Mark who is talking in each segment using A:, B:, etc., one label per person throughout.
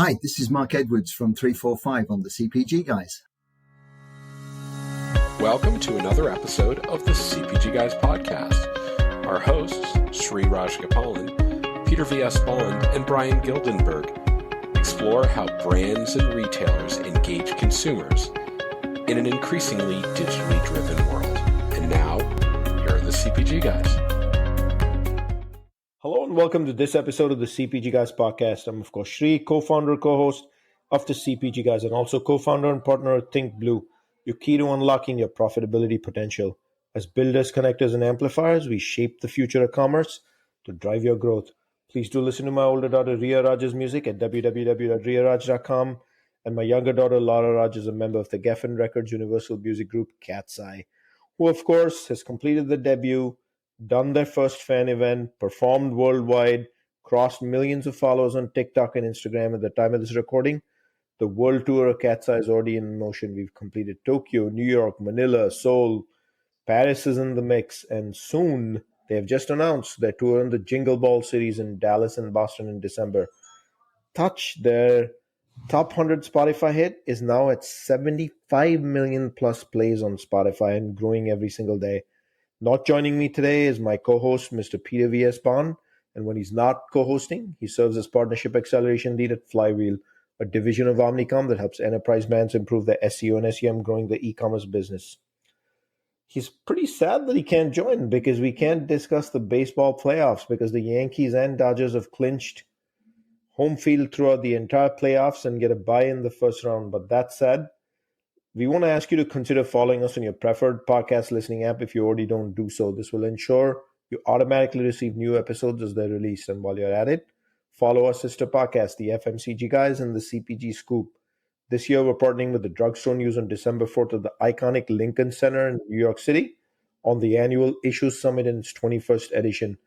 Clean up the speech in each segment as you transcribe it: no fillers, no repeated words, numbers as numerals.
A: Hi, this is Mark Edwards from 345 on the CPG Guys.
B: Welcome to another episode of the CPG Guys podcast. Our hosts, Sri Rajgopalan, Peter V.S. Bond, and Brian Gildenberg explore how brands and retailers engage consumers in an increasingly digitally driven world. And now, here are the CPG Guys.
C: Hello and welcome to this episode of the CPG Guys podcast. I'm, of course, Sri, co-founder, co-host of the CPG Guys, and also co-founder and partner at Think Blue, your key to unlocking your profitability potential. As builders, connectors, and amplifiers, we shape the future of commerce to drive your growth. Please do listen to my older daughter, Ria Raj's music at www.riaraj.com, and my younger daughter, Laura Raj, is a member of the Geffen Records Universal Music Group, Cat's Eye, who, of course, has completed the debut, done their first fan event, performed worldwide, crossed millions of followers on TikTok and Instagram at the time of this recording. The world tour of Cat's Eye is already in motion. We've completed Tokyo, New York, Manila, Seoul. Paris is in the mix, and soon they have just announced their tour in the Jingle Ball cities in Dallas and Boston in December. Touch, their top 100 Spotify hit, is now at 75 million plus plays on Spotify and growing every single day. Not joining me today is my co-host, Mr. Peter V.S. Bond, and when he's not co-hosting, he serves as Partnership Acceleration Lead at Flywheel, a division of Omnicom that helps enterprise brands improve their SEO and SEM, growing the e-commerce business. He's pretty sad that he can't join because we can't discuss the baseball playoffs because the Yankees and Dodgers have clinched home field throughout the entire playoffs and get a bye in the first round. But that said, we want to ask you to consider following us on your preferred podcast listening app if you already don't do so. This will ensure you automatically receive new episodes as they're released. And while you're at it, follow our sister podcast, the FMCG Guys and the CPG Scoop. This year, we're partnering with the Drugstore News on December 4th at the iconic Lincoln Center in New York City on the annual Issues Summit in its 21st edition.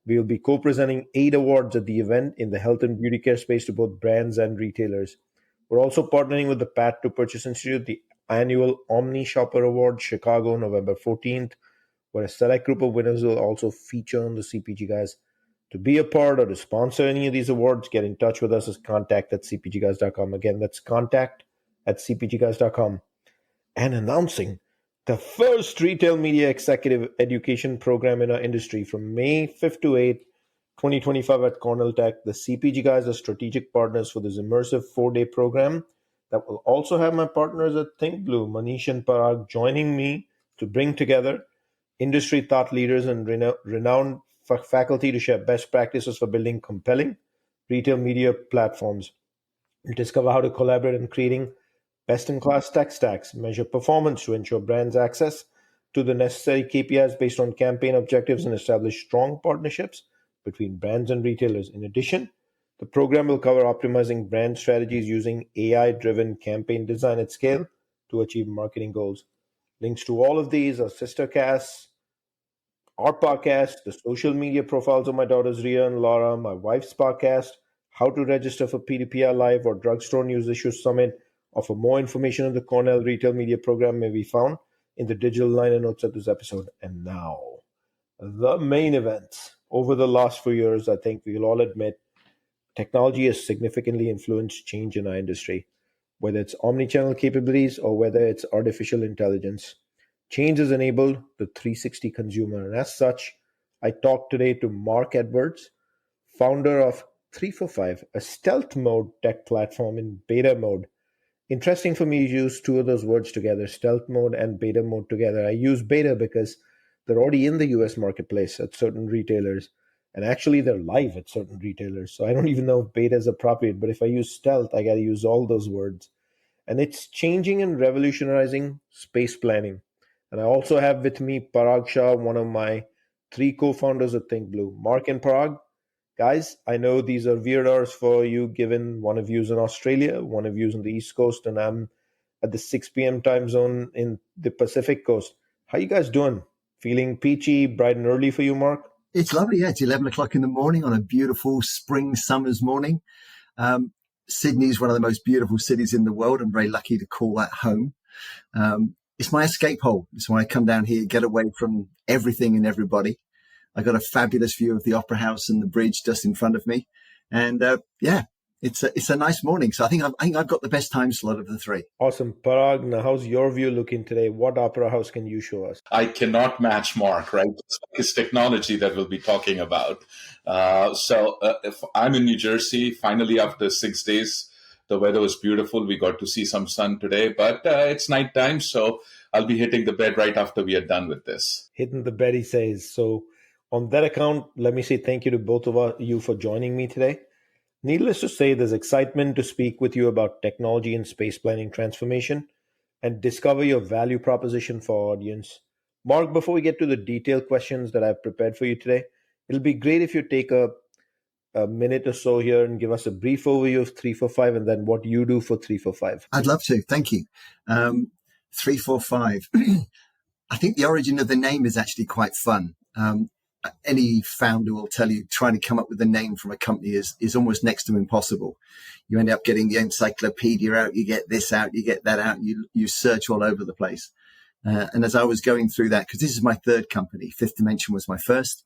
C: We will be co-presenting 8 awards at the event in the health and beauty care space to both brands and retailers. We're also partnering with the Path to Purchase Institute, the annual Omni Shopper Award, Chicago, November 14th, where a select group of winners will also feature on the CPG Guys. To be a part or to sponsor any of these awards, get in touch with us at contact@cpgguys.com. Again, that's contact@cpgguys.com. And announcing the first retail media executive education program in our industry from May 5th to 8th, 2025 at Cornell Tech. The CPG Guys are strategic partners for this immersive 4-day program that will also have my partners at Think Blue, Manish and Parag, joining me to bring together industry thought leaders and renowned faculty to share best practices for building compelling retail media platforms. We'll discover how to collaborate in creating best-in-class tech stacks, measure performance to ensure brands access to the necessary KPIs based on campaign objectives, and establish strong partnerships between brands and retailers. In addition, the program will cover optimizing brand strategies using AI-driven campaign design at scale to achieve marketing goals. Links to all of these are sister casts, our podcast, the social media profiles of my daughters Ria and Laura, my wife's podcast, how to register for PDPR Live or Drugstore News Issues Summit, or for more information on the Cornell Retail Media Program may be found in the digital liner notes of this episode. And now, the main event. Over the last few years, I think we'll all admit, technology has significantly influenced change in our industry, whether it's omnichannel capabilities or whether it's artificial intelligence. Change has enabled the 360 consumer, and as such, I talked today to Mark Edwards, founder of 345, a stealth mode tech platform in beta mode. Interesting for me to use two of those words together, stealth mode and beta mode together. I use beta because they're already in the US marketplace at certain retailers, and actually they're live at certain retailers. So I don't even know if beta is appropriate, but if I use stealth, I got to use all those words. And it's changing and revolutionizing space planning. And I also have with me Parag Shah, one of my 3 co-founders of Think Blue. Mark and Parag, guys, I know these are weird hours for you, given one of you's in Australia, one of you's on the East Coast, and I'm at the 6 p.m. time zone in the Pacific Coast. How you guys doing? Feeling peachy, bright and early for you, Mark?
A: It's lovely, yeah. It's 11 o'clock in the morning on a beautiful spring summer's morning. Sydney is one of the most beautiful cities in the world. I'm very lucky to call that home. It's my escape hole. It's why I come down here, get away from everything and everybody. I got a fabulous view of the Opera House and the bridge just in front of me. And It's a nice morning. So I think I've got the best time slot of the three.
C: Awesome. Parag, now how's your view looking today? What opera house can you show us?
D: I cannot match Mark, right? It's technology that we'll be talking about. If I'm in New Jersey, finally after 6 days, the weather was beautiful. We got to see some sun today, but it's nighttime, so I'll be hitting the bed right after we are done with this.
C: Hitting the bed, he says. So on that account, let me say thank you to both of you for joining me today. Needless to say, there's excitement to speak with you about technology and space planning transformation and discover your value proposition for our audience. Mark, before we get to the detailed questions that I've prepared for you today, it'll be great if you take a minute or so here and give us a brief overview of 345 and then what you do for 345.
A: I'd love to. Thank you. 345. I think the origin of the name is actually quite fun. Any founder will tell you trying to come up with a name from a company is almost next to impossible. You end up getting the encyclopedia out, you get this out, you get that out, you search all over the place. And as I was going through that, because this is my third company, Fifth Dimension was my first,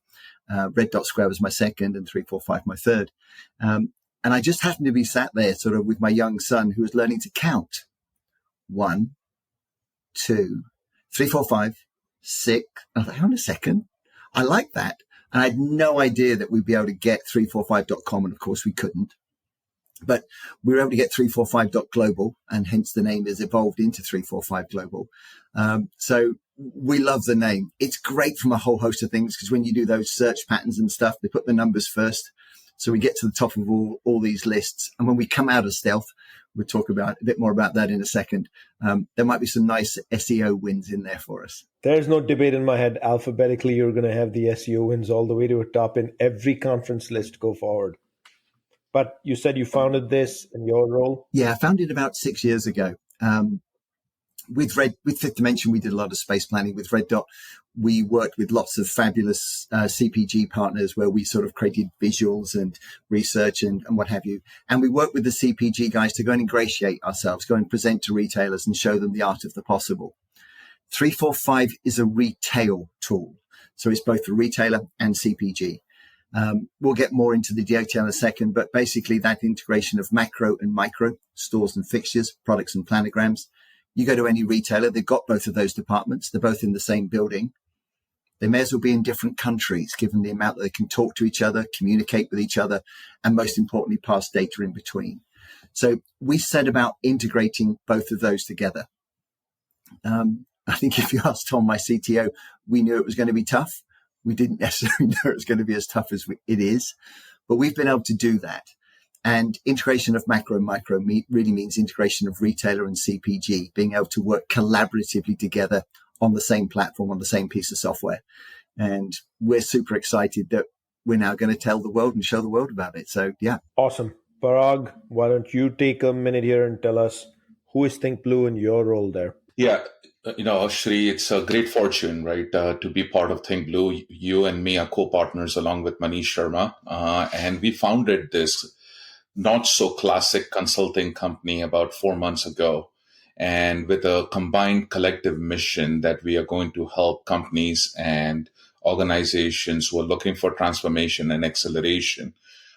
A: Red Dot Square was my second, and 345 my third. And I just happened to be sat there sort of with my young son who was learning to count. 1, 2, 3, 4, 5, 6. I thought, hang on a second. I like that. And I had no idea that we'd be able to get 345.com. And of course we couldn't, but we were able to get 345.global, and hence the name has evolved into 345 Global. So we love the name. It's great from a whole host of things, because when you do those search patterns and stuff, they put the numbers first. So we get to the top of all these lists. And when we come out of stealth, we'll talk about a bit more about that in a second. There might be some nice SEO wins in there for us.
C: There's no debate in my head. Alphabetically, you're going to have the SEO wins all the way to the top in every conference list go forward. But you said you founded this in your role?
A: Yeah, I founded it about 6 years ago. With Fifth Dimension, we did a lot of space planning. With Red Dot, we worked with lots of fabulous CPG partners where we sort of created visuals and research and what have you. And we worked with the CPG guys to go and ingratiate ourselves, go and present to retailers and show them the art of the possible. 345 is a retail tool. So it's both for retailer and CPG. We'll get more into the detail in a second, but basically that integration of macro and micro, stores and fixtures, products and planograms. You go to any retailer, they've got both of those departments. They're both in the same building. They may as well be in different countries, given the amount that they can talk to each other, communicate with each other, and most importantly, pass data in between. So we set about integrating both of those together. I think if you asked Tom, my CTO, we knew it was going to be tough. We didn't necessarily know it was going to be as tough as it is, but we've been able to do that. And integration of macro and micro really means integration of retailer and CPG, being able to work collaboratively together on the same platform, on the same piece of software. And we're super excited that we're now going to tell the world and show the world about it. So, yeah.
C: Awesome. Parag, why don't you take a minute here and tell us who is Think Blue in your role there?
D: Yeah, Shri, it's a great fortune, right, to be part of Think Blue. You and me are co-partners along with Manish Sharma. And we founded this not so classic consulting company about 4 months ago, and with a combined collective mission that we are going to help companies and organizations who are looking for transformation and acceleration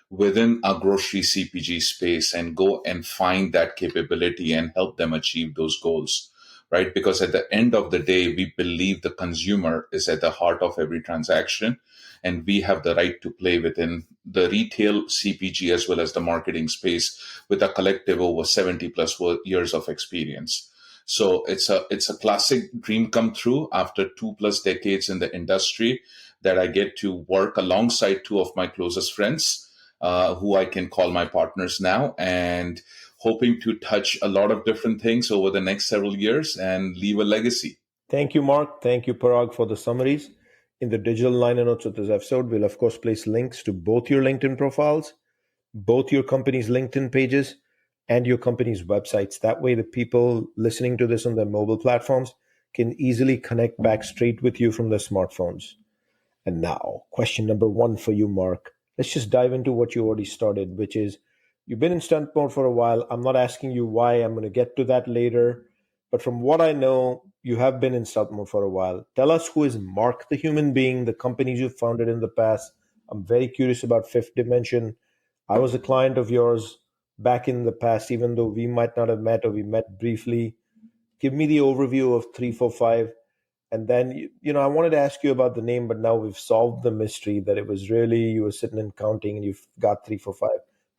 D: within a grocery CPG space and go and find that capability and help them achieve those goals, right? Because at the end of the day, we believe the consumer is at the heart of every transaction. And we have the right to play within the retail CPG as well as the marketing space with a collective over 70 plus years of experience. So it's a classic dream come true after 2+ decades in the industry, that I get to work alongside two of my closest friends, who I can call my partners now, and hoping to touch a lot of different things over the next several years and leave a legacy.
C: Thank you, Mark. Thank you, Parag, for the summaries. In the digital liner notes of this episode, we'll of course place links to both your LinkedIn profiles, both your company's LinkedIn pages, and your company's websites. That way, the people listening to this on their mobile platforms can easily connect back straight with you from their smartphones. And now, question number 1 for you, Mark. Let's just dive into what you already started, which is you've been in stunt mode for a while. I'm not asking you why. I'm going to get to that later. But from what I know, you have been in stealth mode for a while. Tell us, who is Mark the human being, the companies you've founded in the past. I'm very curious about Fifth Dimension. I was a client of yours back in the past, even though we might not have met or we met briefly. Give me the overview of 345. And then, I wanted to ask you about the name, but now we've solved the mystery that it was really, you were sitting and counting and you've got 345.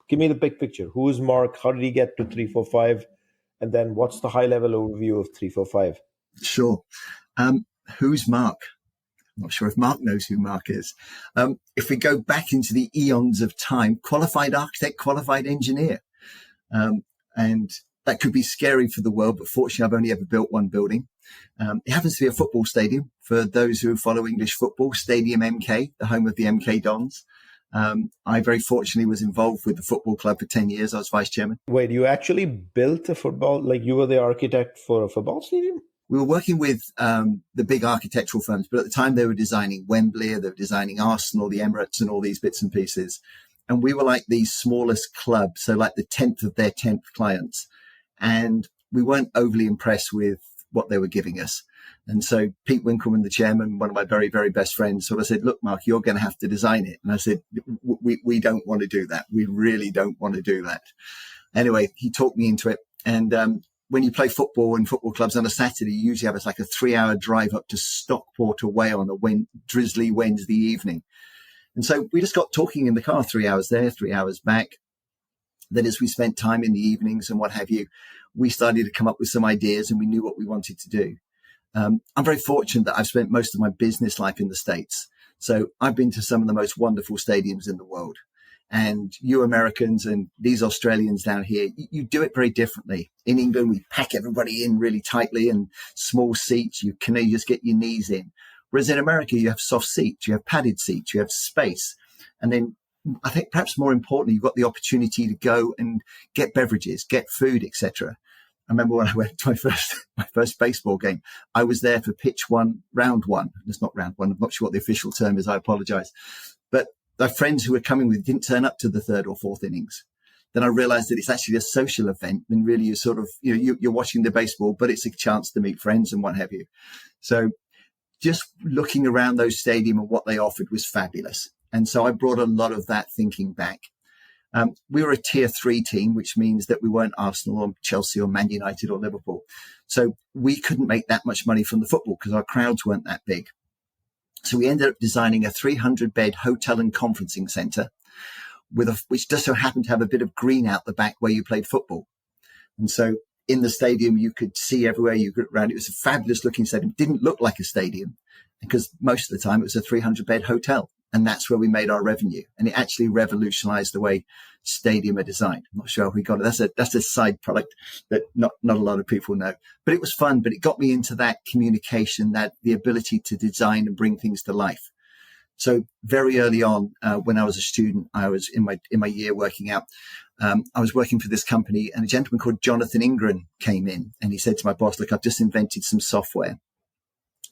C: Give me the big picture. Who is Mark? How did he get to 345? And then what's the high level overview of 345?
A: Sure. Who's Mark? I'm not sure if Mark knows who Mark is. If we go back into the eons of time, qualified architect, qualified engineer. And that could be scary for the world, but fortunately, I've only ever built one building. It happens to be a football stadium. For those who follow English football, Stadium MK, the home of the MK Dons. I very fortunately was involved with the football club for 10 years. I was vice chairman.
C: Wait, you actually built a football, like you were the architect for a football stadium?
A: We were working with the big architectural firms, but at the time they were designing Wembley, they were designing Arsenal, the Emirates, and all these bits and pieces. And we were like the smallest club, so like the 10th of their 10th clients. And we weren't overly impressed with what they were giving us. And so Pete Winkleman, the chairman, one of my very, very best friends, sort of said, look, Mark, you're going to have to design it. And I said, we don't want to do that. We really don't want to do that. Anyway, he talked me into it. And when you play football in football clubs on a Saturday, you usually have like a 3-hour drive up to Stockport away on a drizzly Wednesday evening. And so we just got talking in the car, 3 hours there, 3 hours back. Then as we spent time in the evenings and what have you, we started to come up with some ideas and we knew what we wanted to do. I'm very fortunate that I've spent most of my business life in the States. So I've been to some of the most wonderful stadiums in the world. And you Americans and these Australians down here, you do it very differently. In England, we pack everybody in really tightly and small seats. You can just get your knees in. Whereas in America, you have soft seats, you have padded seats, you have space. And then I think perhaps more importantly, you've got the opportunity to go and get beverages, get food, etc. I remember when I went to my first baseball game, I was there for pitch one, round one. It's not round one. I'm not sure what the official term is. I apologize. But the friends who were coming with didn't turn up to the third or fourth innings. Then I realized that it's actually a social event and really you're sort of, you're watching the baseball, but it's a chance to meet friends and what have you. So just looking around those stadium and what they offered was fabulous. And so I brought a lot of that thinking back. We were a tier 3 team, which means that we weren't Arsenal or Chelsea or Man United or Liverpool. So we couldn't make that much money from the football because our crowds weren't that big. So we ended up designing a 300-bed hotel and conferencing center which just so happened to have a bit of green out the back where you played football. And so in the stadium, you could see everywhere you could around. It was a fabulous looking stadium. It didn't look like a stadium because most of the time it was a 300-bed hotel. And that's where we made our revenue. And it actually revolutionized the way stadium are designed. I'm not sure if we got it. That's a side product that not a lot of people know. But it was fun, but it got me into that communication, that the ability to design and bring things to life. So very early on, when I was a student, I was in my year working out. I was working for this company and a gentleman called Jonathan Ingram came in and he said to my boss, look, I've just invented some software.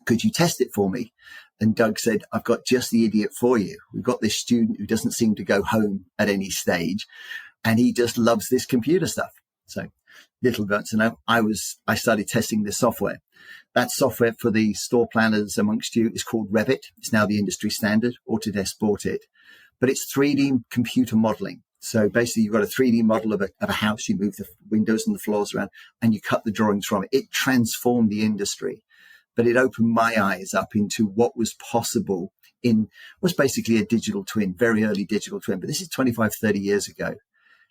A: Could you test it for me? And Doug said, I've got just the idiot for you. We've got this student who doesn't seem to go home at any stage, and he just loves this computer stuff. So little bit to know, I started testing this software. That software for the store planners amongst you is called Revit. It's now the industry standard. Autodesk bought it, but it's 3D computer modeling. So basically you've got a 3D model of a house. You move the windows and the floors around and you cut the drawings from it. It transformed the industry. But it opened my eyes up into what was possible in what's basically a digital twin, very early digital twin. But this is 25, 30 years ago.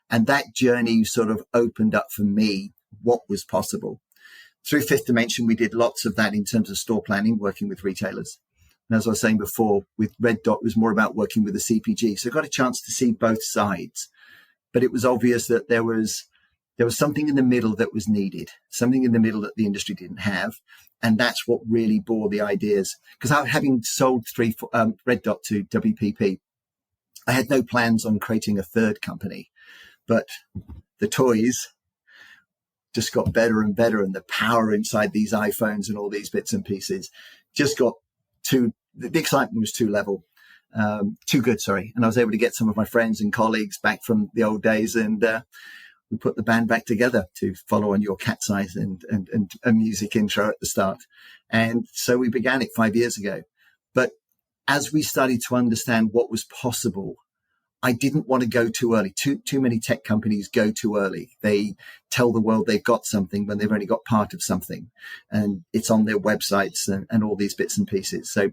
A: And that journey sort of opened up for me what was possible. Through Fifth Dimension, we did lots of that in terms of store planning, working with retailers. And as I was saying before, with Red Dot, it was more about working with the CPG. So I got a chance to see both sides. But it was obvious that there was something in the middle that was needed, something in the middle that the industry didn't have. And that's what really bore the ideas. Because having sold Red Dot to WPP, I had no plans on creating a third company. But the toys just got better and better. And the power inside these iPhones and all these bits and pieces just got the excitement was too good, sorry. And I was able to get some of my friends and colleagues back from the old days and, we put the band back together to follow on your Cat's Eyes and a music intro at the start. And so we began it 5 years ago. But as we started to understand what was possible, I didn't want to go too early. Too many tech companies go too early. They tell the world they've got something when they've only got part of something, and it's on their websites and all these bits and pieces. So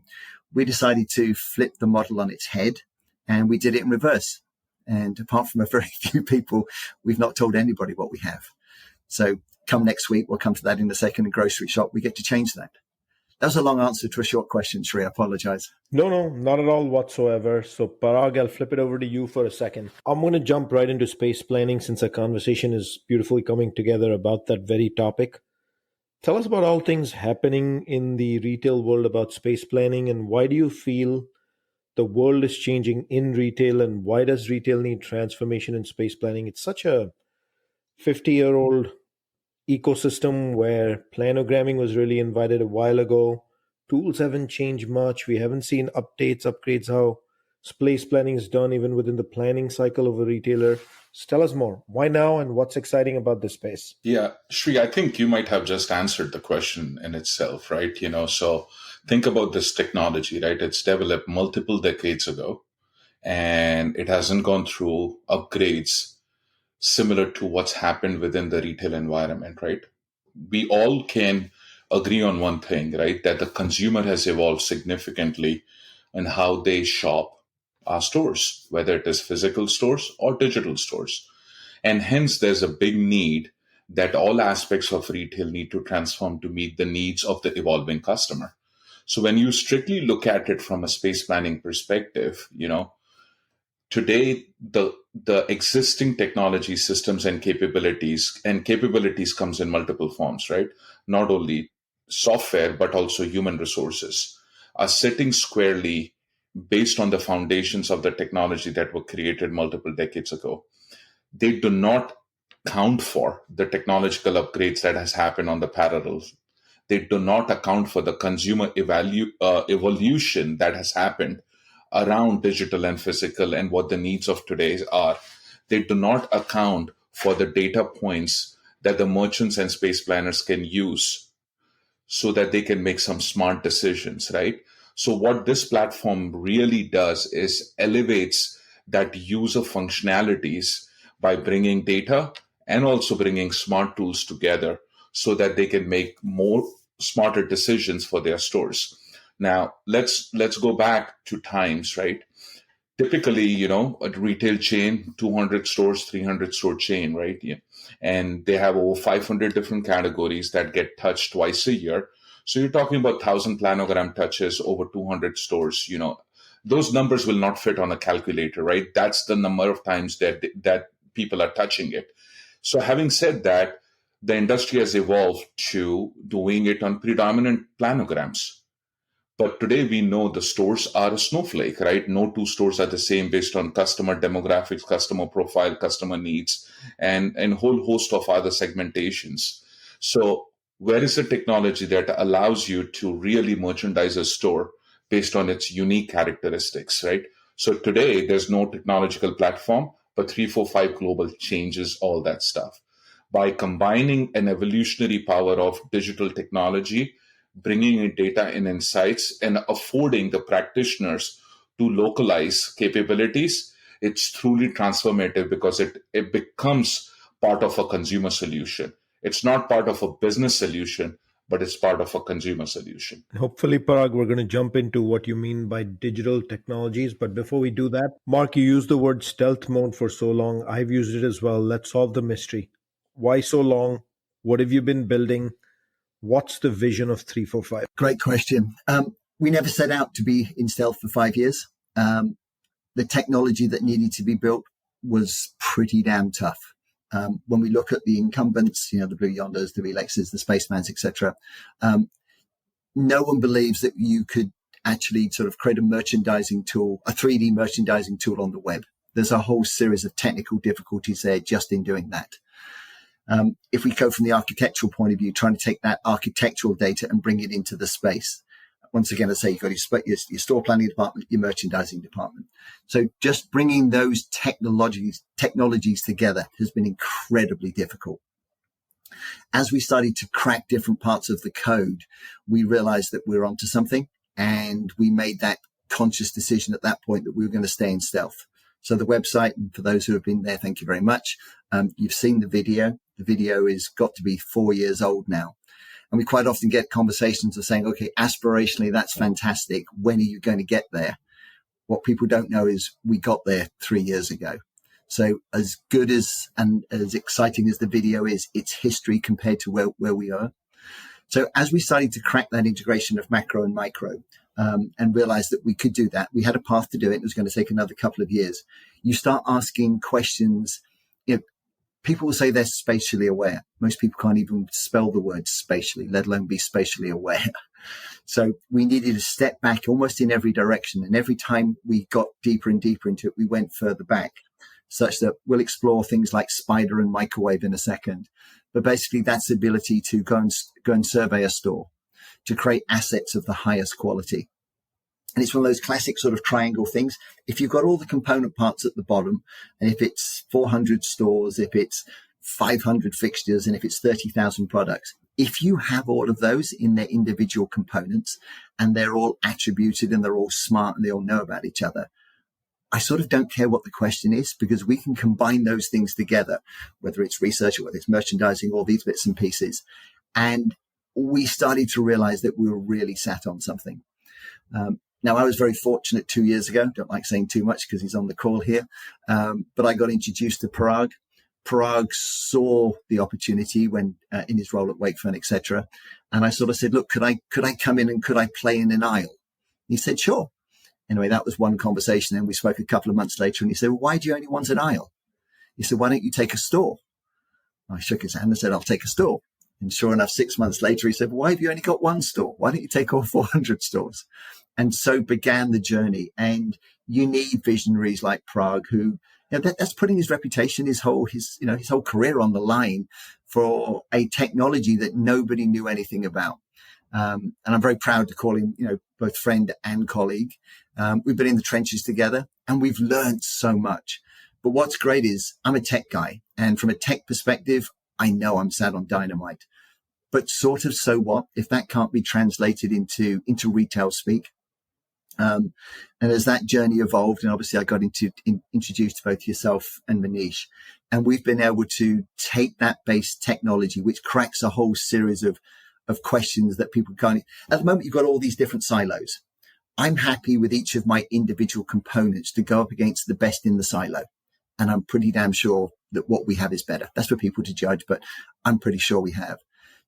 A: we decided to flip the model on its head, and we did it in reverse. And apart from a very few people, we've not told anybody what we have. So come next week, we'll come to that in a second, in grocery shop, we get to change that. That was a long answer to a short question, Sri. I apologize.
C: No, not at all whatsoever. So Parag, I'll flip it over to you for a second. I'm going to jump right into space planning since our conversation is beautifully coming together about that very topic. Tell us about all things happening in the retail world about space planning, and why do you feel the world is changing in retail, and why does retail need transformation in space planning? It's such a 50-year-old ecosystem where planogramming was really invited a while ago. Tools haven't changed much. We haven't seen updates, upgrades, how space planning is done even within the planning cycle of a retailer. So tell us more. Why now, and what's exciting about this space?
D: Yeah, Shri, I think you might have just answered the question in itself, right? So think about this technology, right? It's developed multiple decades ago, and it hasn't gone through upgrades similar to what's happened within the retail environment, right? We all can agree on one thing, right? That the consumer has evolved significantly in how they shop our stores, whether it is physical stores or digital stores. And hence, there's a big need that all aspects of retail need to transform to meet the needs of the evolving customer. So when you strictly look at it from a space planning perspective, today the existing technology systems and capabilities comes in multiple forms, right? Not only software but also human resources are sitting squarely based on the foundations of the technology that were created multiple decades ago. They do not count for the technological upgrades that has happened on the parallels. They do not account for the consumer evolution that has happened around digital and physical and what the needs of today are. They do not account for the data points that the merchants and space planners can use so that they can make some smart decisions, right? So what this platform really does is elevates that user functionalities by bringing data and also bringing smart tools together so that they can make more smarter decisions for their stores. Now, let's go back to times, right? Typically, a retail chain, 200 stores, 300 store chain, right? Yeah. And they have over 500 different categories that get touched twice a year. So you're talking about 1,000 planogram touches over 200 stores. Those numbers will not fit on a calculator, right? That's the number of times that people are touching it. So having said that, the industry has evolved to doing it on predominant planograms. But today we know the stores are a snowflake, right? No two stores are the same based on customer demographics, customer profile, customer needs, and a whole host of other segmentations. So where is the technology that allows you to really merchandise a store based on its unique characteristics, right? So today there's no technological platform, but 345 Global changes all that stuff. By combining an evolutionary power of digital technology, bringing in data and insights, and affording the practitioners to localize capabilities, it's truly transformative because it becomes part of a consumer solution. It's not part of a business solution, but it's part of a consumer solution.
C: Hopefully, Parag, we're going to jump into what you mean by digital technologies. But before we do that, Mark, you used the word stealth mode for so long. I've used it as well. Let's solve the mystery. Why so long? What have you been building? What's the vision of 345?
A: Great question. We never set out to be in stealth for 5 years. The technology that needed to be built was pretty damn tough. When we look at the incumbents, the Blue Yonders, the Relexes, the Spacemans, etc., no one believes that you could actually sort of create a merchandising tool, a 3D merchandising tool on the web. There's a whole series of technical difficulties there just in doing that. If we go from the architectural point of view, trying to take that architectural data and bring it into the space. Once again, I say you've got your store planning department, your merchandising department. So just bringing those technologies together has been incredibly difficult. As we started to crack different parts of the code, we realized that we were onto something, and we made that conscious decision at that point that we were going to stay in stealth. So the website, and for those who have been there, thank you very much. You've seen the video. The video is got to be 4 years old now. And we quite often get conversations of saying, okay, aspirationally, that's fantastic. When are you going to get there? What people don't know is we got there 3 years ago. So as good as and as exciting as the video is, it's history compared to where we are. So as we started to crack that integration of macro and micro, and realized that we could do that, we had a path to do it. It was going to take another couple of years. You start asking questions. You know, people will say they're spatially aware. Most people can't even spell the word spatially, let alone be spatially aware. So we needed to step back almost in every direction. And every time we got deeper and deeper into it, we went further back, such that we'll explore things like spider and microwave in a second. But basically that's the ability to go and survey a store, to create assets of the highest quality. And it's one of those classic sort of triangle things. If you've got all the component parts at the bottom, and if it's 400 stores, if it's 500 fixtures, and if it's 30,000 products, if you have all of those in their individual components and they're all attributed and they're all smart and they all know about each other, I sort of don't care what the question is, because we can combine those things together, whether it's research or whether it's merchandising, all these bits and pieces. And we started to realize that we were really sat on something. Now, I was very fortunate 2 years ago. Don't like saying too much because he's on the call here. But I got introduced to Parag. Parag saw the opportunity when in his role at Wakefern, etc. And I sort of said, look, could I come in and could I play in an aisle? He said, sure. Anyway, that was one conversation. And we spoke a couple of months later and he said, well, why do you only want an aisle? He said, why don't you take a store? I shook his hand and said, I'll take a store. And sure enough, 6 months later, he said, well, why have you only got one store? Why don't you take all 400 stores? And so began the journey. And you need visionaries like Parag who, you know, that's putting his reputation, his whole career on the line for a technology that nobody knew anything about. And I'm very proud to call him, you know, both friend and colleague. We've been in the trenches together and we've learned so much. But what's great is I'm a tech guy. And from a tech perspective, I know I'm sat on dynamite. But sort of so what if that can't be translated into retail speak? And as that journey evolved, and obviously I got introduced to both yourself and Manish, and we've been able to take that base technology, which cracks a whole series of questions that people can't. At the moment, you've got all these different silos. I'm happy with each of my individual components to go up against the best in the silo. And I'm pretty damn sure that what we have is better. That's for people to judge, but I'm pretty sure we have.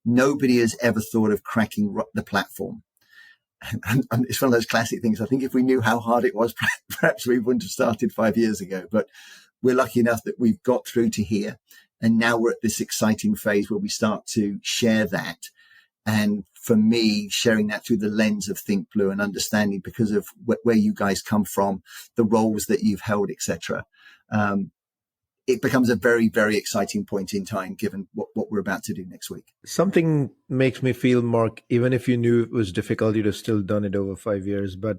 A: Nobody has ever thought of cracking the platform. And it's one of those classic things. I think if we knew how hard it was, perhaps we wouldn't have started 5 years ago. But we're lucky enough that we've got through to here. And now we're at this exciting phase where we start to share that. And for me, sharing that through the lens of Think Blue and understanding because of where you guys come from, the roles that you've held, etc. It becomes a very, very exciting point in time, given what we're about to do next week.
C: Something makes me feel, Mark, even if you knew it was difficult, you'd have still done it over 5 years. But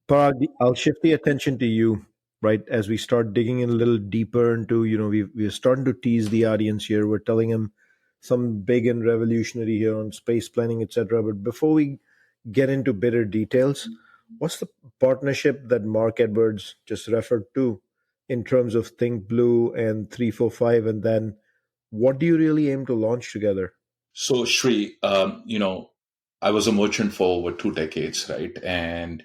C: Parag, I'll shift the attention to you, right? As we start digging in a little deeper into, you know, we're starting to tease the audience here. We're telling them some big and revolutionary here on space planning, etc. But before we get into bitter details, what's the partnership that Mark Edwards just referred to in terms of Think Blue and 345? And then what do you really aim to launch together?
D: So Shri, I was a merchant for over 2 decades, right? And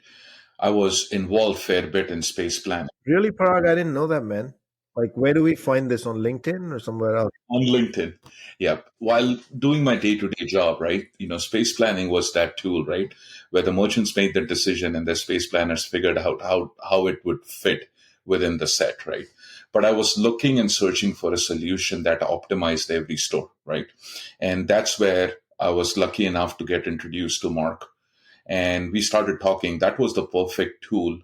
D: I was involved fair bit in space planning.
C: Really, Parag? I didn't know that, man. Like, where do we find this, on LinkedIn or somewhere else?
D: On LinkedIn. Yeah. While doing my day-to-day job, right? Space planning was that tool, right? Where the merchants made the decision and the space planners figured out how it would fit within the set, right? But I was looking and searching for a solution that optimized every store, right? And that's where I was lucky enough to get introduced to Mark. And we started talking. That was the perfect tool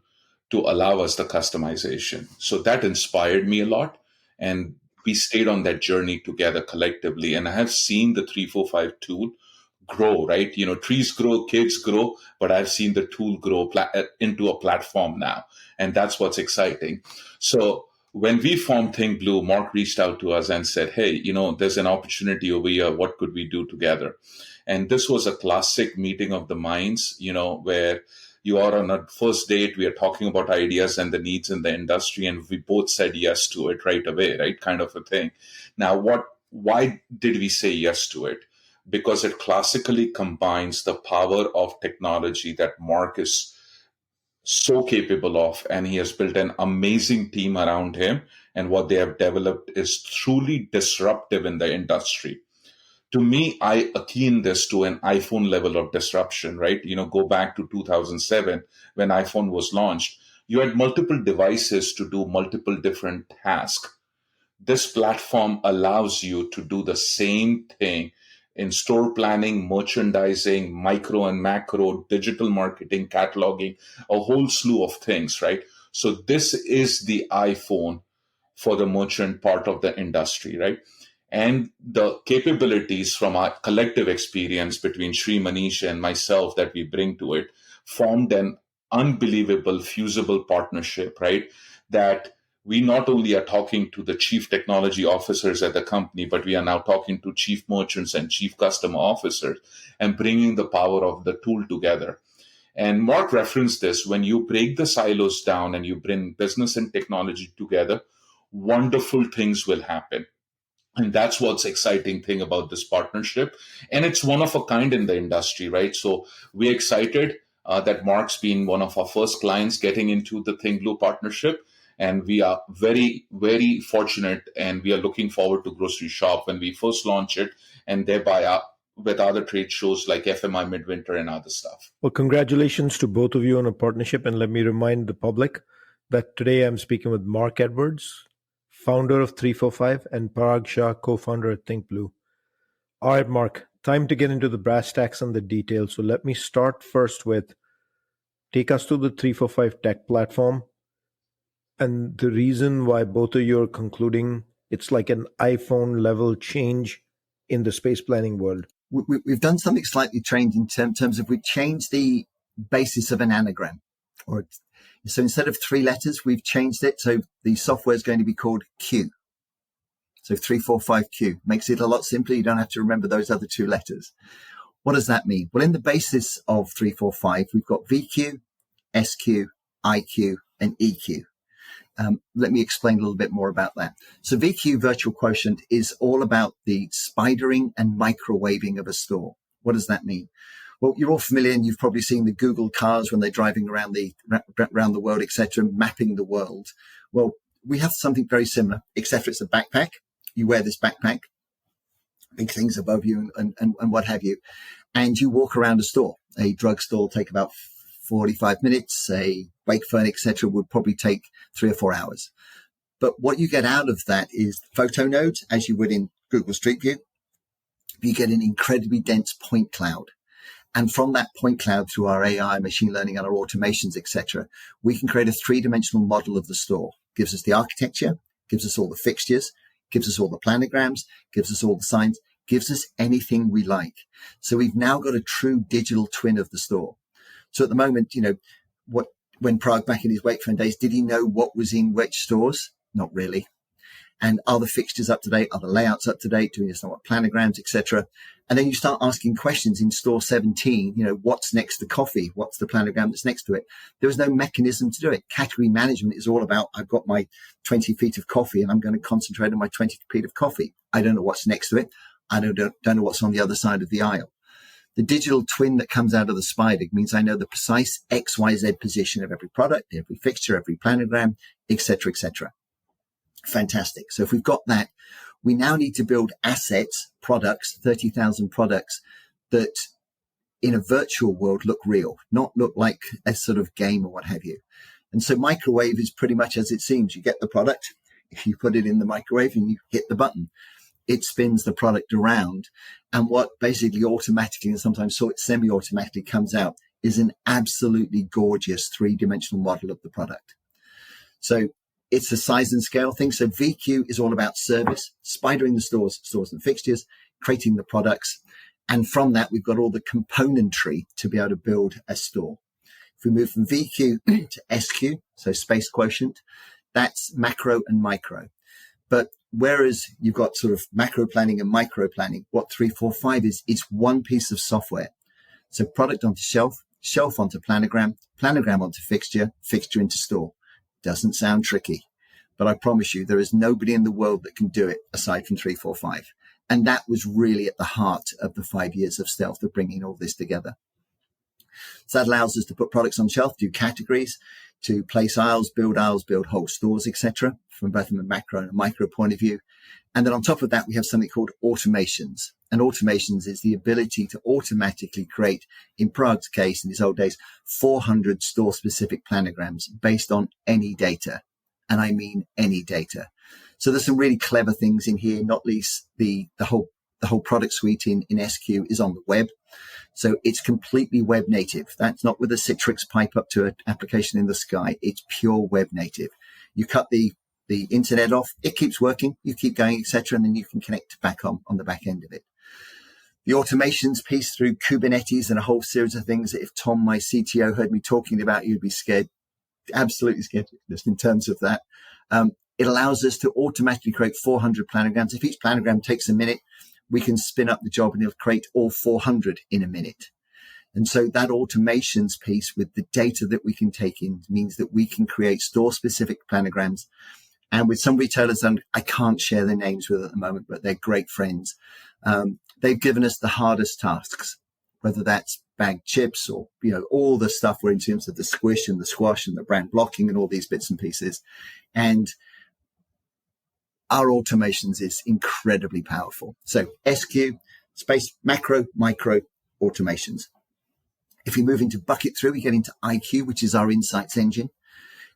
D: to allow us the customization. So that inspired me a lot. And we stayed on that journey together collectively. And I have seen the 345 tool grow, right? Trees grow, kids grow, but I've seen the tool grow into a platform now. And that's what's exciting. So when we formed Think Blue, Mark reached out to us and said, hey, there's an opportunity over here. What could we do together? And this was a classic meeting of the minds, where You are on a first date. We are talking about ideas and the needs in the industry, and we both said yes to it right away, right? Kind of a thing. Now, why did we say yes to it? Because it classically combines the power of technology that Mark is so capable of, and he has built an amazing team around him. And what they have developed is truly disruptive in the industry. To me, I akin this to an iPhone level of disruption, right? Go back to 2007 when iPhone was launched. You had multiple devices to do multiple different tasks. This platform allows you to do the same thing in store planning, merchandising, micro and macro, digital marketing, cataloging, a whole slew of things, right? So this is the iPhone for the merchant part of the industry, right? And the capabilities from our collective experience between Sri, Manish, and myself that we bring to it formed an unbelievable, fusible partnership, right? That we not only are talking to the chief technology officers at the company, but we are now talking to chief merchants and chief customer officers and bringing the power of the tool together. And Mark referenced this: when you break the silos down and you bring business and technology together, wonderful things will happen. And that's what's exciting thing about this partnership. And it's one of a kind in the industry, right? So we're excited that Mark's been one of our first clients getting into the Think Blue partnership. And we are very, very fortunate, and we are looking forward to Grocery Shop when we first launch it, and thereby with other trade shows like FMI Midwinter and other stuff.
C: Well, congratulations to both of you on a partnership. And let me remind the public that today I'm speaking with Mark Edwards, founder of 345, and Parag Shah, co-founder at Think Blue. All right, Mark, time to get into the brass tacks and the details. So let me start first with take us to the 345 tech platform and the reason why both of you are concluding it's like an iPhone level change in the space planning world.
A: We've done something slightly strange in terms of we changed the basis of an anagram. So instead of 3 letters, we've changed it. So the software is going to be called Q. So 345Q makes it a lot simpler. You don't have to remember those other 2 letters. What does that mean? Well, in the basis of 345, we've got VQ, SQ, IQ, and EQ. Let me explain a little bit more about that. So VQ, virtual quotient, is all about the spidering and microwaving of a store. What does that mean? Well, you're all familiar, and you've probably seen the Google cars when they're driving around the world, etc., mapping the world. Well, we have something very similar, except for it's a backpack. You wear this backpack, big things above you and what have you, and you walk around a store. A drugstore will take about 45 minutes. A Wakefern, etc., would probably take 3 or 4 hours. But what you get out of that is photo nodes, as you would in Google Street View. You get an incredibly dense point cloud. And from that point cloud, through our AI, machine learning, and our automations, etc., we can create a 3-dimensional model of the store. Gives us the architecture, gives us all the fixtures, gives us all the planograms, gives us all the signs, gives us anything we like. So we've now got a true digital twin of the store. So at the moment, when Parag back in his Wakefern days, did he know what was in which stores? Not really. And are the fixtures up to date? Are the layouts up to date? Do we know what planograms, etc.? And then you start asking questions in store 17, what's next to coffee? What's the planogram that's next to it? There was no mechanism to do it. Category management is all about, I've got my 20 feet of coffee and I'm going to concentrate on my 20 feet of coffee. I don't know what's next to it. I don't know what's on the other side of the aisle. The digital twin that comes out of the spider means I know the precise XYZ position of every product, every fixture, every planogram, etc., etc. Fantastic. So if we've got that, we now need to build assets, products, 30,000 products that in a virtual world look real, not look like a sort of game or what have you. And so microwave is pretty much as it seems. You get the product, if you put it in the microwave and you hit the button, it spins the product around. And what basically automatically and sometimes semi-automatically comes out is an absolutely gorgeous 3-dimensional model of the product. So it's a size and scale thing. So VQ is all about service, spidering the stores and fixtures, creating the products. And from that, we've got all the componentry to be able to build a store. If we move from VQ to SQ, so space quotient, that's macro and micro. But whereas you've got sort of macro planning and micro planning, what 345 is, it's one piece of software. So product on the shelf, shelf onto planogram, planogram onto fixture, fixture into store. Doesn't sound tricky, but I promise you there is nobody in the world that can do it aside from 345. And that was really at the heart of the 5 years of Stealth, of bringing all this together. So that allows us to put products on shelf, do categories, to place aisles, build whole stores, etc., from both a macro and a micro point of view. And then on top of that, we have something called automations. And automations is the ability to automatically create, in Parag's case, in his old days, 400 store-specific planograms based on any data. And I mean any data. So there's some really clever things in here, not least the whole product suite in SQ is on the web. So it's completely web native. That's not with a Citrix pipe up to an application in the sky. It's pure web native. You cut the internet off, it keeps working, you keep going, etc., and then you can connect back on the back end of it. The automations piece through Kubernetes and a whole series of things that if Tom, my CTO, heard me talking about, you'd be scared, absolutely scared just in terms of that. It allows us to automatically create 400 planograms. If each planogram takes a minute, we can spin up the job and it'll create all 400 in a minute. And so that automations piece with the data that we can take in means that we can create store-specific planograms. And with some retailers, I can't share their names with at the moment, but they're great friends. They've given us the hardest tasks, whether that's bagged chips or, all the stuff we're in terms of the squish and the squash and the brand blocking and all these bits and pieces. And our automations is incredibly powerful. So SQ, space, macro, micro automations. If we move into bucket 3, we get into IQ, which is our insights engine.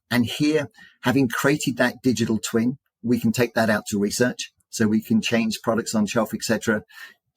A: And here, having created that digital twin, we can take that out to research. So we can change products on shelf, etc.,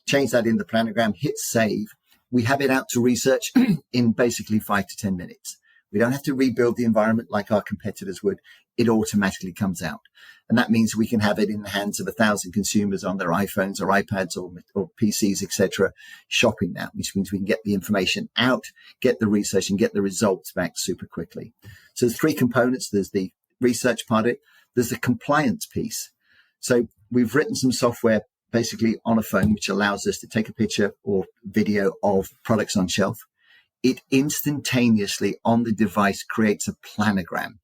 A: change that in the planogram, hit save. We have it out to research in basically 5 to 10 minutes. We don't have to rebuild the environment like our competitors would. It automatically comes out. And that means we can have it in the hands of 1,000 consumers on their iPhones or iPads or PCs, etc., shopping that, which means we can get the information out, get the research and get the results back super quickly. So there's 3 components. There's the research part of it. There's the compliance piece. So we've written some software basically on a phone, which allows us to take a picture or video of products on shelf. It instantaneously on the device creates a planogram.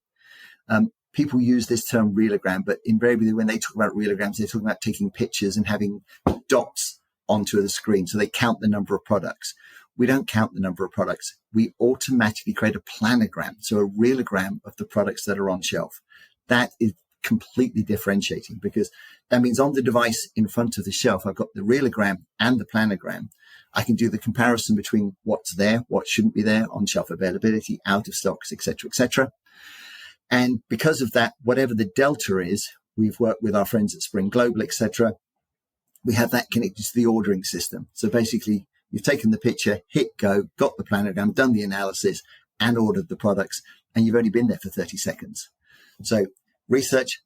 A: People use this term realogram, but invariably when they talk about realograms, they're talking about taking pictures and having dots onto the screen. So they count the number of products. We don't count the number of products. We automatically create a planogram. So a realogram of the products that are on shelf. That is completely differentiating because that means on the device in front of the shelf, I've got the realogram and the planogram. I can do the comparison between what's there, what shouldn't be there, on shelf availability, out of stocks, etc., etc. And because of that, whatever the delta is, we've worked with our friends at Spring Global, etc. We have that connected to the ordering system. So basically, you've taken the picture, hit go, got the planogram, done the analysis, and ordered the products, and you've only been there for 30 seconds. So research,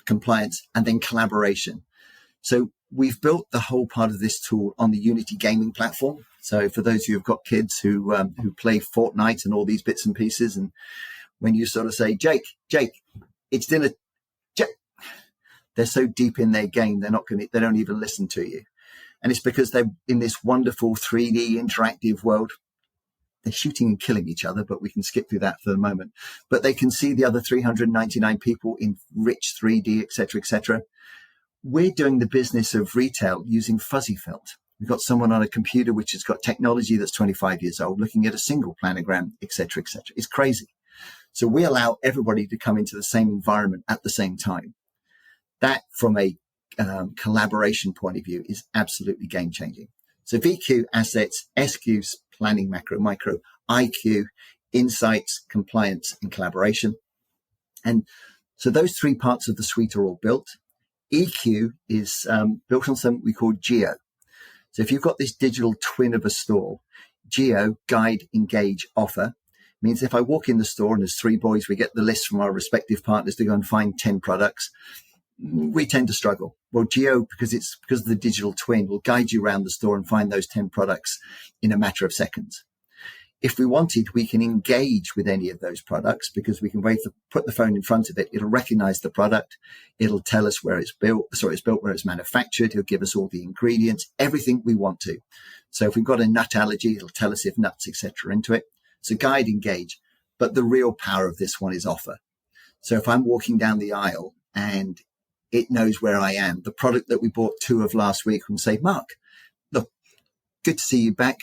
A: compliance, and then collaboration. So we've built the whole part of this tool on the Unity gaming platform. So for those of you who've got kids who play Fortnite and all these bits and pieces, and when you sort of say, Jake, it's dinner, Jake, they're so deep in their game, they don't even listen to you. And it's because they're in this wonderful 3D interactive world. They're shooting and killing each other, but we can skip through that for the moment. But they can see the other 399 people in rich 3D, etc., etc. We're doing the business of retail using fuzzy felt. We've got someone on a computer which has got technology that's 25 years old, looking at a single planogram, etc., etc. It's crazy. So we allow everybody to come into the same environment at the same time. That, from a collaboration point of view, is absolutely game changing. So VQ, assets, SQs, planning, macro, micro, IQ, insights, compliance, and collaboration. And so those 3 parts of the suite are all built. EQ is built on something we call Geo. So if you've got this digital twin of a store, Geo, guide, engage, offer, means if I walk in the store and there's 3 boys, we get the list from our respective partners to go and find 10 products. We tend to struggle. Well, Geo, because of the digital twin, will guide you around the store and find those 10 products in a matter of seconds. If we wanted, we can engage with any of those products because we can put the phone in front of it. It'll recognize the product. It'll tell us where it's built. Sorry, it's built where it's manufactured. It'll give us all the ingredients, everything we want to. So if we've got a nut allergy, it'll tell us if nuts, etc. into it. So guide, engage. But the real power of this one is offer. So if I'm walking down the aisle and it knows where I am, the product that we bought 2 of last week can say, Mark, look, good to see you back.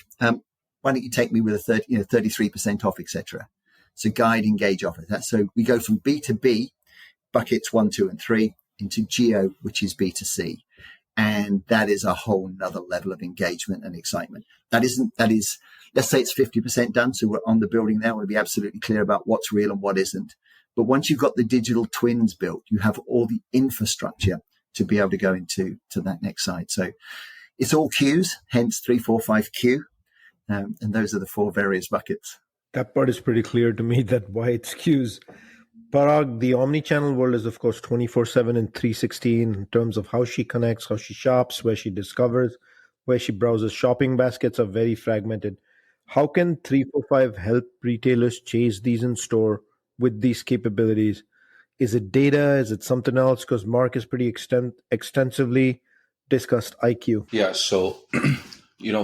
A: Why don't you take me with a 33% off, etc. So guide, engage, offer. So we go from B2B, buckets 1, 2, and 3, into geo, which is B2C. And that is a whole nother level of engagement and excitement. That is, let's say it's 50% done. So we're on the building now. We'll be absolutely clear about what's real and what isn't. But once you've got the digital twins built, you have all the infrastructure to be able to go into that next side. So it's all Qs, hence 3, 4, 5 Q. And those are the 4 various buckets.
C: That part is pretty clear to me, that why it's Qs. Parag, the omnichannel world is, of course, 24/7 and 316 in terms of how she connects, how she shops, where she discovers, where she browses. Shopping baskets are very fragmented. How can 345 help retailers chase these in store with these capabilities? Is it data? Is it something else? Because Mark has pretty extensively discussed IQ.
D: Yeah, so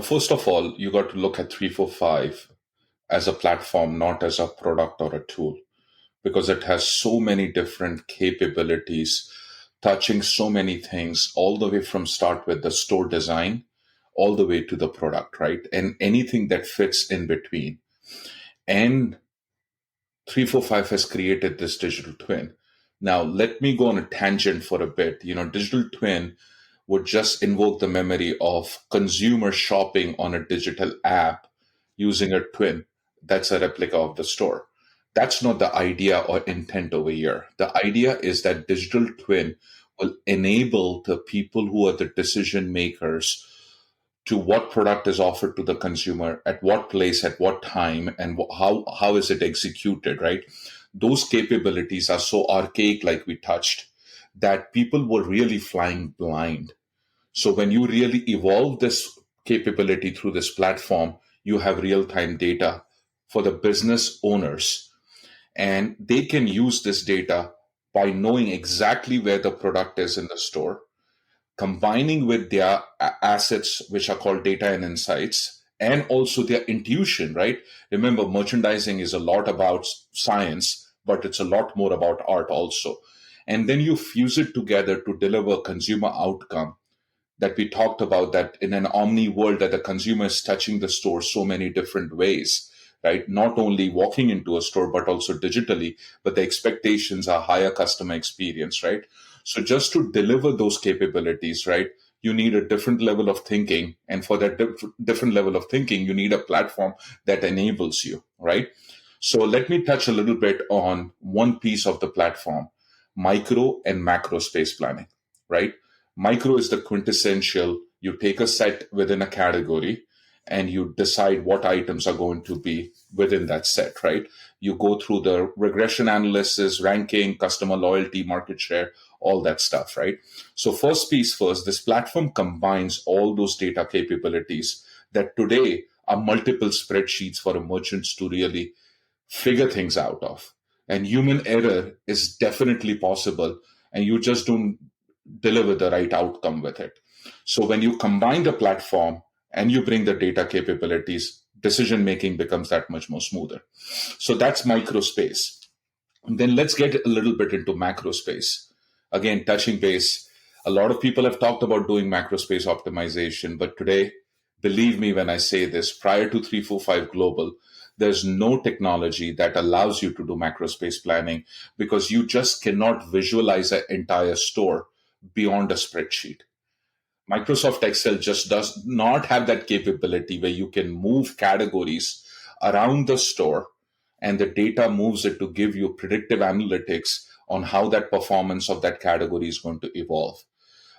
D: first of all, you got to look at 345 as a platform, not as a product or a tool, because it has so many different capabilities, touching so many things, all the way from start with the store design, all the way to the product, right? And anything that fits in between. And 345 has created this digital twin. Now, let me go on a tangent for a bit. Digital twin would just invoke the memory of consumer shopping on a digital app using a twin that's a replica of the store. That's not the idea or intent over here. The idea is that digital twin will enable the people who are the decision makers to what product is offered to the consumer, at what place, at what time, and how is it executed, right? Those capabilities are so archaic, like we touched, that people were really flying blind. So when you really evolve this capability through this platform, you have real-time data for the business owners, and they can use this data by knowing exactly where the product is in the store, combining with their assets, which are called data and insights, and also their intuition, right? Remember, merchandising is a lot about science, but it's a lot more about art also. And then you fuse it together to deliver consumer outcome that we talked about, that in an omni world that the consumer is touching the store so many different ways, right? Not only walking into a store, but also digitally, but the expectations are higher customer experience, right? So just to deliver those capabilities, right, you need a different level of thinking. And for that different level of thinking, you need a platform that enables you, right? So let me touch a little bit on one piece of the platform, micro and macro space planning, right? Micro is the quintessential. You take a set within a category and you decide what items are going to be within that set, right? You go through the regression analysis, ranking, customer loyalty, market share, all that stuff, right? So first piece first, this platform combines all those data capabilities that today are multiple spreadsheets for a merchant to really figure things out of. And human error is definitely possible, and you just don't deliver the right outcome with it. So when you combine the platform and you bring the data capabilities, decision making becomes that much more smoother. So that's micro space. And then let's get a little bit into macro space. Again, touching base. A lot of people have talked about doing macro space optimization, but today, believe me when I say this, prior to 345 Global, there's no technology that allows you to do macro space planning, because you just cannot visualize an entire store beyond a spreadsheet. Microsoft Excel just does not have that capability where you can move categories around the store and the data moves it to give you predictive analytics on how that performance of that category is going to evolve.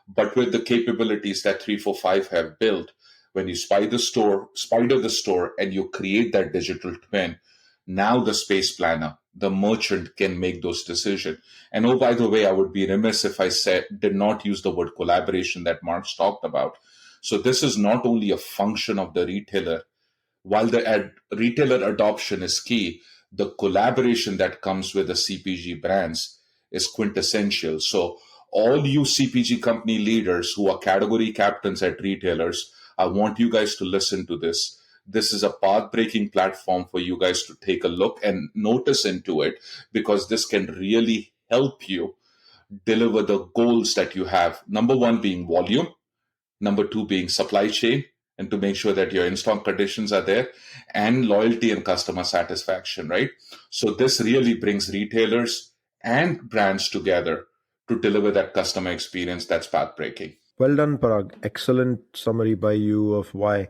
D: But with the capabilities that 345 have built, when you spider the store and you create that digital twin, now the space planner, the merchant, can make those decisions. And oh, by the way, I would be remiss if I did not use the word collaboration that Mark's talked about. So this is not only a function of the retailer while the retailer adoption is key, the collaboration that comes with the CPG brands is quintessential. So all you CPG company leaders who are category captains at retailers, I want you guys to listen to this. This is a path-breaking platform for you guys to take a look and notice into it, because this can really help you deliver the goals that you have. Number one being volume, number two being supply chain, and to make sure that your in-stock conditions are there, and loyalty and customer satisfaction, right? So this really brings retailers and brands together to deliver that customer experience that's path-breaking.
C: Well done, Parag. Excellent summary by you of why.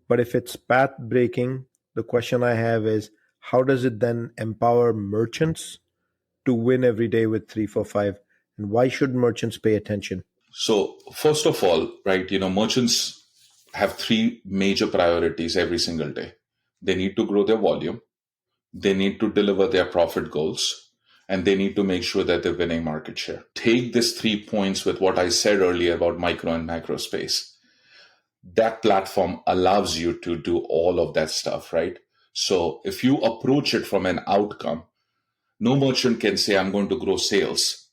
C: But if it's path breaking, the question I have is, how does it then empower merchants to win every day with 345? And why should merchants pay attention?
D: So first of all, right, merchants have three major priorities every single day. They need to grow their volume, they need to deliver their profit goals, and they need to make sure that they're winning market share. Take these 3 points with what I said earlier about micro and macro space. That platform allows you to do all of that stuff, right? So if you approach it from an outcome, no merchant can say, I'm going to grow sales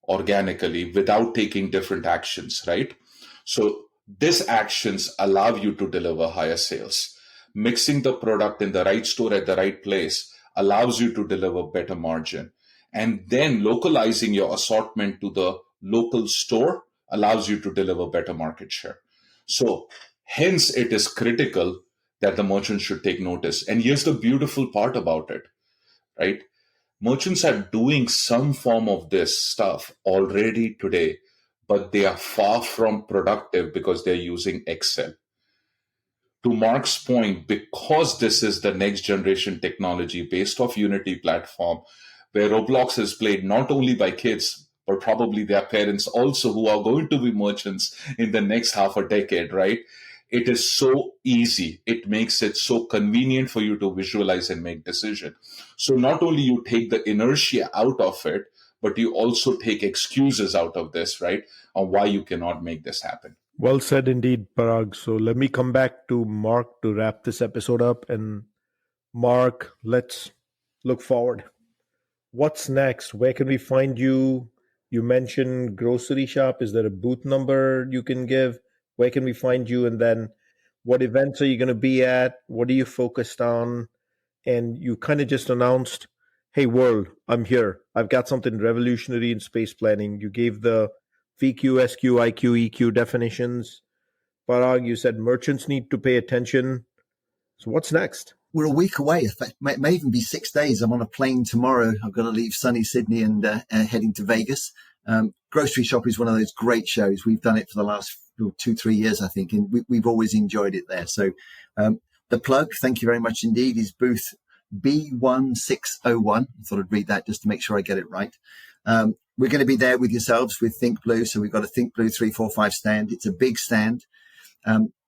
D: organically without taking different actions, right? So these actions allow you to deliver higher sales. Mixing the product in the right store at the right place allows you to deliver better margin. And then localizing your assortment to the local store allows you to deliver better market share. So hence it is critical that the merchant should take notice. And here's the beautiful part about it, right? Merchants are doing some form of this stuff already today, but they are far from productive because they're using Excel. To Mark's point, because this is the next generation technology based off Unity platform, where Roblox is played not only by kids, but probably their parents also, who are going to be merchants in the next half a decade, right? It is so easy. It makes it so convenient for you to visualize and make decisions. So not only you take the inertia out of it, but you also take excuses out of this, right? On why you cannot make this happen.
C: Well said indeed, Parag. So let me come back to Mark to wrap this episode up. And Mark, let's look forward. What's next? Where can we find you? You mentioned grocery shop. Is there a booth number you can give? Where can we find you? And then what events are you going to be at? What are you focused on? And you kind of just announced, hey, world, I'm here. I've got something revolutionary in space planning. You gave the VQ, SQ, IQ, EQ definitions. Parag, you said merchants need to pay attention. So what's next?
A: We're a week away. In fact, it may even be 6 days. I'm on a plane tomorrow. I've got to leave sunny Sydney and heading to Vegas. Grocery Shop is one of those great shows. We've done it for the last 2-3 years, I think, and we've always enjoyed it there. So the plug, thank you very much indeed, is booth B1601. I thought I'd read that just to make sure I get it right. We're going to be there with yourselves with Think Blue. So we've got a Think Blue 345 stand. It's a big stand.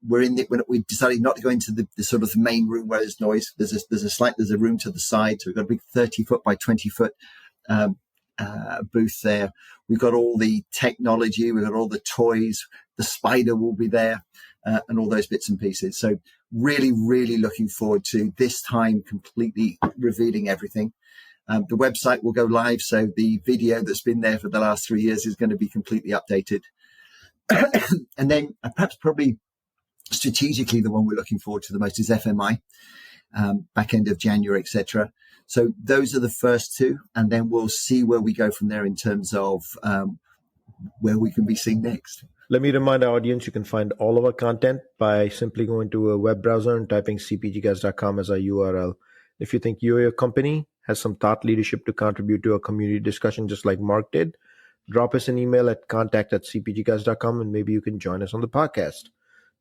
A: We decided not to go into the sort of the main room where there's noise. There's a room to the side. So we've got a big 30 foot by 20 foot booth there. We've got all the technology. We've got all the toys. The spider will be there and all those bits and pieces. So really, really looking forward to this time completely revealing everything. The website will go live. So the video that's been there for the last 3 years is going to be completely updated. And then perhaps probably strategically, the one we're looking forward to the most is FMI, back end of January, etc. So those are the first two, and then we'll see where we go from there in terms of where we can be seen next.
C: Let me remind our audience, you can find all of our content by simply going to a web browser and typing cpgguys.com as our URL. If you think you or your company has some thought leadership to contribute to a community discussion just like Mark did, drop us an email at contact@cpgguys.com and maybe you can join us on the podcast.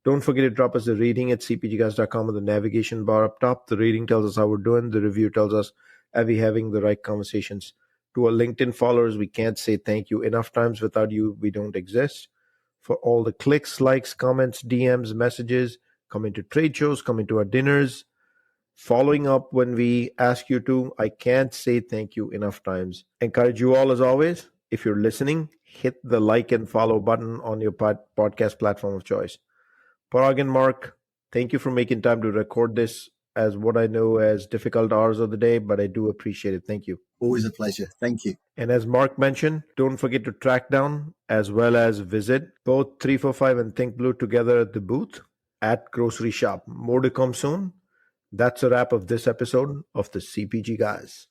C: Don't forget to drop us a rating at cpgguys.com on the navigation bar up top. The rating tells us how we're doing. The review tells us are we having the right conversations. To our LinkedIn followers, we can't say thank you enough times. Without you, we don't exist. For all the clicks, likes, comments, DMs, messages, coming to trade shows, coming to our dinners, following up when we ask you to, I can't say thank you enough times. Encourage you all as always. If you're listening, hit the like and follow button on your podcast platform of choice. Parag and Mark, Thank you for making time to record this as what I know as difficult hours of the day, but I do appreciate it. Thank you.
A: Always a pleasure. Thank you.
C: And as Mark mentioned, don't forget to track down as well as visit both 345 and Think Blue together at the booth at Grocery Shop. More to come soon. That's a wrap of this episode of the CPG Guys.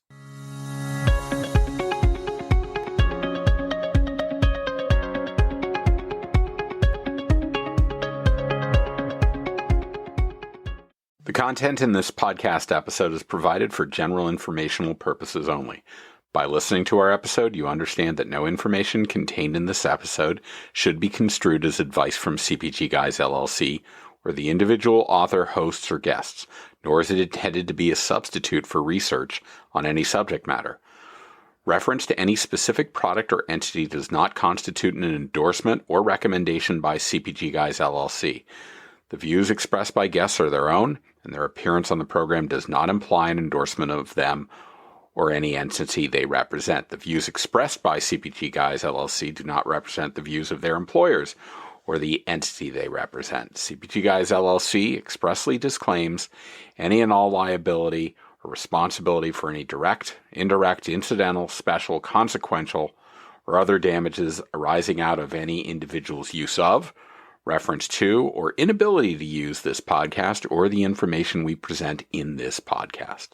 B: The content in this podcast episode is provided for general informational purposes only. By listening to our episode, you understand that no information contained in this episode should be construed as advice from CPG Guys LLC or the individual author, hosts, or guests, nor is it intended to be a substitute for research on any subject matter. Reference to any specific product or entity does not constitute an endorsement or recommendation by CPG Guys LLC. The views expressed by guests are their own, and their appearance on the program does not imply an endorsement of them or any entity they represent. The views expressed by CPG Guys LLC do not represent the views of their employers or the entity they represent. CPG Guys LLC expressly disclaims any and all liability or responsibility for any direct, indirect, incidental, special, consequential, or other damages arising out of any individual's use of, reference to, or inability to use this podcast or the information we present in this podcast.